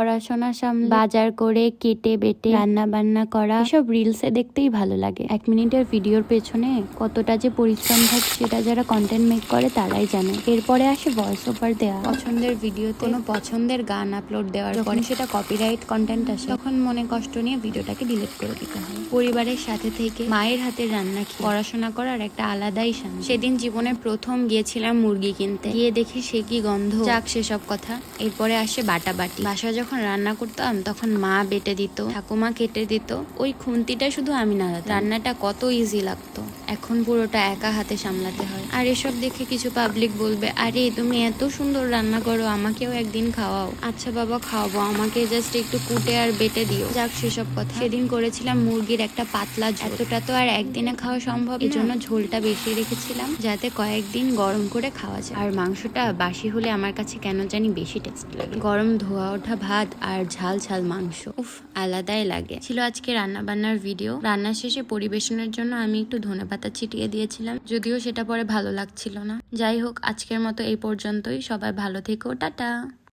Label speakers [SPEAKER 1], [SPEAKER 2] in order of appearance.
[SPEAKER 1] পড়াশোনা সামলে বাজার করে কেটে বেটে রান্না বান্না করা, এসব রিলসে দেখতেই ভালো লাগে। 1 মিনিটের ভিডিওর পেছনে কতটা যে পরিশ্রম থাকে সেটা যারা কন্টেন্ট মেক করে তারাই জানে। এরপরে আসে ভয়েস ওভার দেওয়া, পছন্দের ভিডিওতে কোনো পছন্দের গান আপলোড দেওয়ার পরে সেটা কপিরাইট কন্টেন্ট আসে, তখন মনে কষ্ট নিয়ে ভিডিওটাকে ডিলিট করে দিতে হয়। পরিবারের সাথে থেকে মায়ের হাতের রান্না খেয়ে পড়াশোনা করার একটা আলাদাই শান্তি। সেদিন জীবনে প্রথম গিয়েছিলাম মুরগি কিনতে, গিয়ে দেখি সে কি গন্ধ। যাক সেসব কথা। এরপরে আসে বাটাবাটি। বাসায় যখন রান্না করতাম তখন মা বেটে দিত, ঠাকুমা কেটে দিত, ওই খুন্তিটা শুধু আমি নাড়াতাম। রান্নাটা কত ইজি লাগতো, এখন পুরোটা একা হাতে সামলাতে হয়। আর এসব দেখে কিছু পাবলিক বলবে, আরে তুমি এত সুন্দর রান্না করো, আমাকেও একদিন খাওয়াও। আচ্ছা বাবা খাওয়াবো, আমাকে জাস্ট একটু কুটে আর বেটে দিও। যাক সেসব কথা। সেদিন করেছিলাম মুরগির একটা পাতলা ঝোল। এতটা তো আর একদিনে খাওয়া সম্ভব, এজন্য ঝোলটা বেশি রেখেছিলাম যাতে কয়েকদিন গরম করে খাওয়া যায়। আর মাংসটা বাসি হলে আমার কাছে কেন জানি বেশি টেস্ট লাগে। গরম ধোয়া ওঠা ভাত আর ঝাল ঝাল মাংস, উফ আলাদাই লাগে। ছিল আজকে রান্না বান্নার ভিডিও। রান্না শেষে পরিবেশনের জন্য আমি একটু ধনেপাতা ছিটিয়ে দিয়েছিলাম, যদিও সেটা পরে ভালো লাগছিল না। যাই হোক, আজকের মতো এই পর্যন্তই। সবাই ভালো থেকো, টাটা।